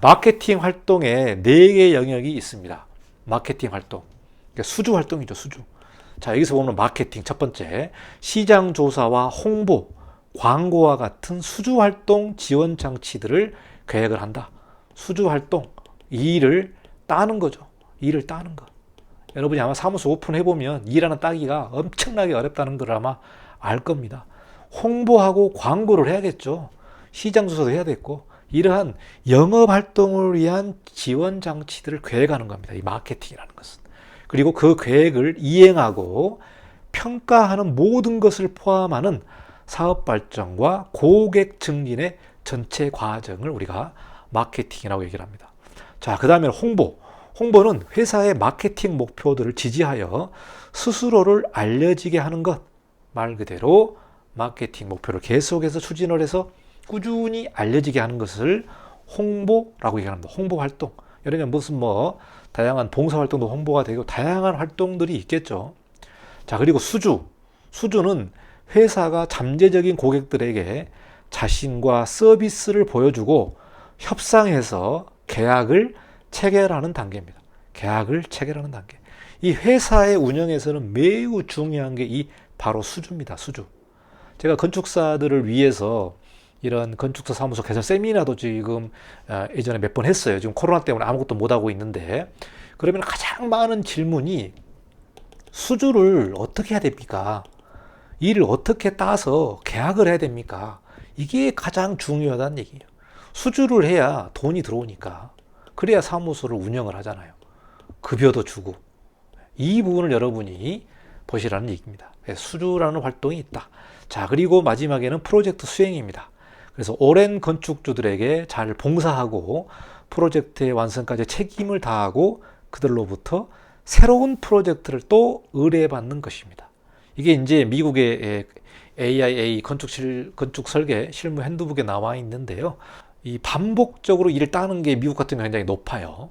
마케팅 활동에 4개의 영역이 있습니다. 마케팅 활동. 그러니까 수주 활동이죠, 수주. 자, 여기서 보면 마케팅 첫 번째, 시장 조사와 홍보, 광고와 같은 수주 활동 지원 장치들을 계획을 한다. 수주 활동, 이 일을 따는 거죠. 일을 따는 거. 여러분이 아마 사무소 오픈해보면 일하는 따기가 엄청나게 어렵다는 걸 아마 알 겁니다. 홍보하고 광고를 해야겠죠. 시장 조사도 해야 됐고, 이러한 영업 활동을 위한 지원 장치들을 계획하는 겁니다. 이 마케팅이라는 것은. 그리고 그 계획을 이행하고 평가하는 모든 것을 포함하는 사업 발전과 고객 증진의 전체 과정을 우리가 마케팅이라고 얘기를 합니다. 자, 그 다음에 홍보. 홍보는 회사의 마케팅 목표들을 지지하여 스스로를 알려지게 하는 것. 말 그대로 마케팅 목표를 계속해서 추진을 해서 꾸준히 알려지게 하는 것을 홍보라고 얘기합니다. 홍보 활동. 예를 들면 무슨 다양한 봉사 활동도 홍보가 되고 다양한 활동들이 있겠죠. 자, 그리고 수주. 수주는 회사가 잠재적인 고객들에게 자신과 서비스를 보여주고 협상해서 계약을 체결하는 단계입니다. 계약을 체결하는 단계. 이 회사의 운영에서는 매우 중요한 게 이 바로 수주입니다. 수주. 제가 건축사들을 위해서 이런 건축사 사무소 개설 세미나도 지금 예전에 몇 번 했어요. 지금 코로나 때문에 아무것도 못하고 있는데, 그러면 가장 많은 질문이 수주를 어떻게 해야 됩니까? 일을 어떻게 따서 계약을 해야 됩니까? 이게 가장 중요하다는 얘기예요. 수주를 해야 돈이 들어오니까. 그래야 사무소를 운영을 하잖아요. 급여도 주고. 이 부분을 여러분이 보시라는 얘기입니다. 수주라는 활동이 있다. 자, 그리고 마지막에는 프로젝트 수행입니다. 그래서 오랜 건축주들에게 잘 봉사하고 프로젝트의 완성까지 책임을 다하고 그들로부터 새로운 프로젝트를 또 의뢰받는 것입니다. 이게 이제 미국의 AIA 건축 설계 실무 핸드북에 나와 있는데요. 이 반복적으로 일을 따는 게 미국 같은 경우 굉장히 높아요.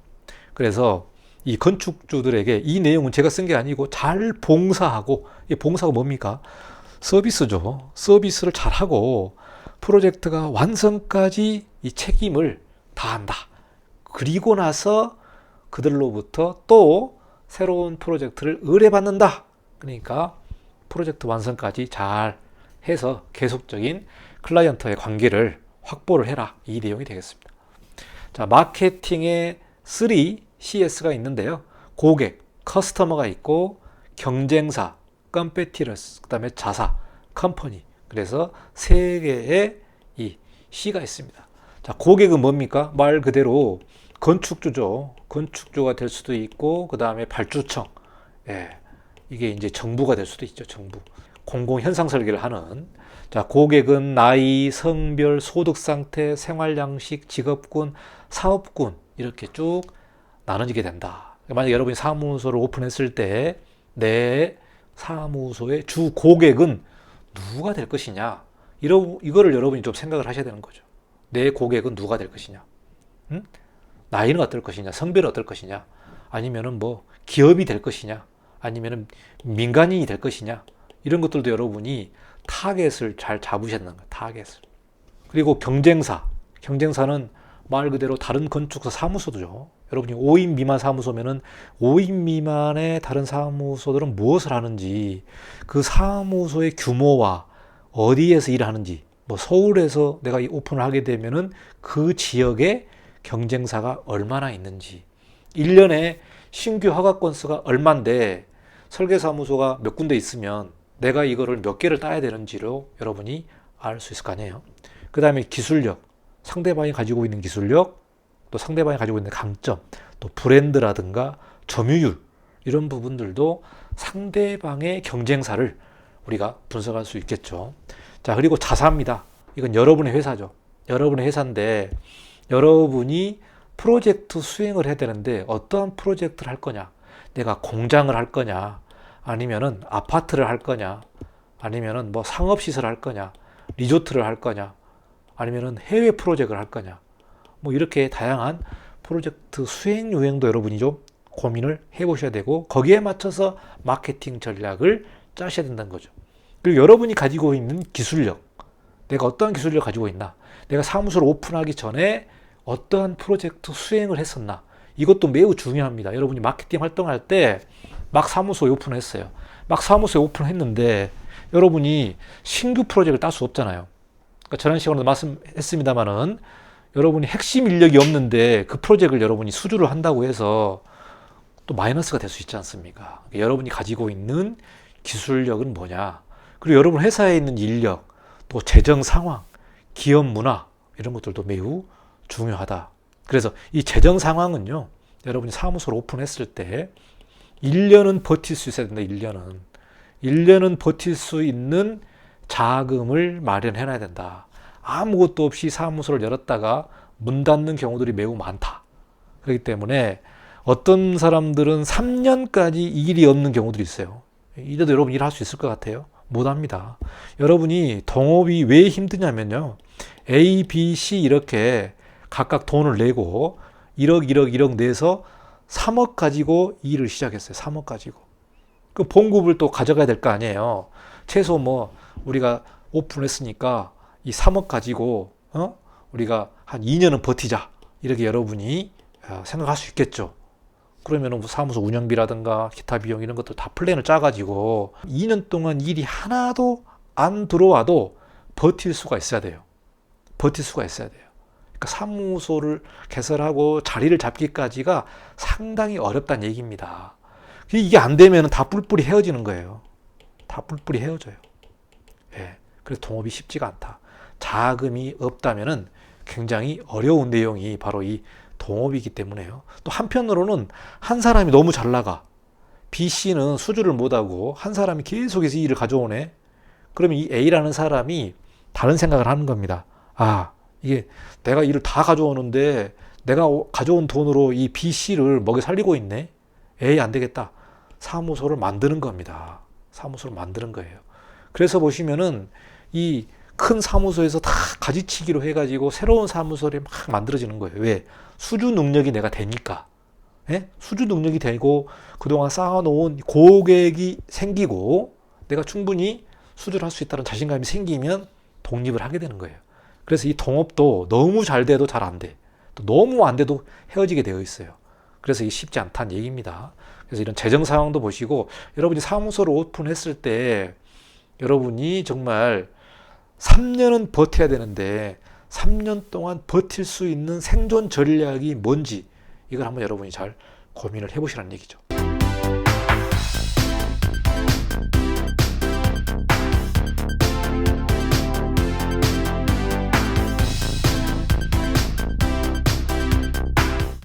그래서 이 건축주들에게 이 내용은 제가 쓴 게 아니고 잘 봉사하고, 이 봉사가 뭡니까? 서비스죠. 서비스를 잘하고 프로젝트가 완성까지 이 책임을 다한다. 그리고 나서 그들로부터 또 새로운 프로젝트를 의뢰받는다. 그러니까 프로젝트 완성까지 잘 해서 계속적인 클라이언트의 관계를 확보를 해라. 이 내용이 되겠습니다. 자, 마케팅에 3CS가 있는데요. 고객, 커스터머가 있고, 경쟁사, 컴페티러스, 그 다음에 자사, 컴퍼니. 그래서 3개의 이 C가 있습니다. 자, 고객은 뭡니까? 말 그대로 건축주죠. 건축주가 될 수도 있고, 그 다음에 발주청. 이게 이제 정부가 될 수도 있죠. 정부. 공공 현상 설계를 하는. 자, 고객은 나이, 성별, 소득 상태, 생활 양식, 직업군, 사업군 이렇게 쭉 나눠지게 된다. 만약 여러분이 사무소를 오픈했을 때 내 사무소의 주 고객은 누가 될 것이냐? 이거를 여러분이 좀 생각을 하셔야 되는 거죠. 내 고객은 누가 될 것이냐? 응? 나이는 어떨 것이냐? 성별은 어떨 것이냐? 아니면은 기업이 될 것이냐? 아니면은 민간인이 될 것이냐? 이런 것들도 여러분이 타겟을 잘 잡으셔야 되는 거예요. 타겟을. 그리고 경쟁사. 경쟁사는 말 그대로 다른 건축사 사무소죠. 여러분이 5인 미만 사무소면은 5인 미만의 다른 사무소들은 무엇을 하는지, 그 사무소의 규모와 어디에서 일하는지, 서울에서 내가 오픈을 하게 되면은 그 지역에 경쟁사가 얼마나 있는지, 1년에 신규 허가 건수가 얼만데 설계사무소가 몇 군데 있으면 내가 이거를 몇 개를 따야 되는지로 여러분이 알 수 있을 거 아니에요. 그 다음에 기술력, 상대방이 가지고 있는 기술력, 또 상대방이 가지고 있는 강점, 또 브랜드라든가 점유율, 이런 부분들도 상대방의 경쟁사를 우리가 분석할 수 있겠죠. 자, 그리고 자사입니다. 이건 여러분의 회사죠. 여러분의 회사인데 여러분이 프로젝트 수행을 해야 되는데 어떠한 프로젝트를 할 거냐? 내가 공장을 할 거냐? 아니면은 아파트를 할 거냐? 아니면은 상업시설을 할 거냐? 리조트를 할 거냐? 아니면은 해외 프로젝트를 할 거냐? 이렇게 다양한 프로젝트 수행 유형도 여러분이 좀 고민을 해보셔야 되고, 거기에 맞춰서 마케팅 전략을 짜셔야 된다는 거죠. 그리고 여러분이 가지고 있는 기술력, 내가 어떤 기술력을 가지고 있나? 내가 사무소를 오픈하기 전에 어떠한 프로젝트 수행을 했었나. 이것도 매우 중요합니다. 여러분이 마케팅 활동할 때 막 사무소에 오픈했어요. 막 사무소에 오픈했는데 여러분이 신규 프로젝트를 딸 수 없잖아요. 그러니까 지난 시간에도 말씀했습니다만은 여러분이 핵심 인력이 없는데 그 프로젝트를 여러분이 수주를 한다고 해서 또 마이너스가 될 수 있지 않습니까? 여러분이 가지고 있는 기술력은 뭐냐? 그리고 여러분 회사에 있는 인력, 또 재정 상황, 기업 문화 이런 것들도 매우 중요하다. 그래서 이 재정 상황은요, 여러분이 사무소를 오픈했을 때 1년은 버틸 수 있어야 된다. 1년은 버틸 수 있는 자금을 마련해 놔야 된다. 아무것도 없이 사무소를 열었다가 문 닫는 경우들이 매우 많다. 그렇기 때문에 어떤 사람들은 3년까지 일이 없는 경우들이 있어요. 이래도 여러분 일할 수 있을 것 같아요? 못합니다. 여러분이 동업이 왜 힘드냐면요. A, B, C 이렇게 각각 돈을 내고 1억 내서 3억 가지고 일을 시작했어요. 3억 가지고. 그 봉급을 또 가져가야 될 거 아니에요. 최소 뭐 우리가 오픈했으니까 이 3억 가지고 우리가 한 2년은 버티자. 이렇게 여러분이 생각할 수 있겠죠. 그러면 사무소 운영비라든가 기타 비용 이런 것들 다 플랜을 짜가지고 2년 동안 일이 하나도 안 들어와도 버틸 수가 있어야 돼요. 버틸 수가 있어야 돼요. 그러니까 사무소를 개설하고 자리를 잡기까지가 상당히 어렵다는 얘기입니다. 이게 안 되면 다 뿔뿔이 헤어지는 거예요. 다 뿔뿔이 헤어져요. 예. 그래서 동업이 쉽지가 않다. 자금이 없다면은 굉장히 어려운 내용이 바로 이 동업이기 때문에요. 또 한편으로는 한 사람이 너무 잘 나가. B, C는 수주를 못하고 한 사람이 계속해서 일을 가져오네. 그러면 이 A라는 사람이 다른 생각을 하는 겁니다. 아, 이게 내가 일을 다 가져오는데 내가 가져온 돈으로 이 B, C를 먹여 살리고 있네. 에이, 안 되겠다. 사무소를 만드는 겁니다. 사무소를 만드는 거예요. 그래서 보시면은 이 큰 사무소에서 다 가지치기로 해가지고 새로운 사무소를 막 만들어지는 거예요. 왜? 수주 능력이 내가 되니까. 예? 수주 능력이 되고 그동안 쌓아놓은 고객이 생기고 내가 충분히 수주를 할 수 있다는 자신감이 생기면 독립을 하게 되는 거예요. 그래서 이 동업도 너무 잘 돼도 잘 안 돼. 또 너무 안 돼도 헤어지게 되어 있어요. 그래서 이게 쉽지 않다는 얘기입니다. 그래서 이런 재정 상황도 보시고 여러분이 사무소를 오픈했을 때 여러분이 정말 3년은 버텨야 되는데 3년 동안 버틸 수 있는 생존 전략이 뭔지 이걸 한번 여러분이 잘 고민을 해보시라는 얘기죠.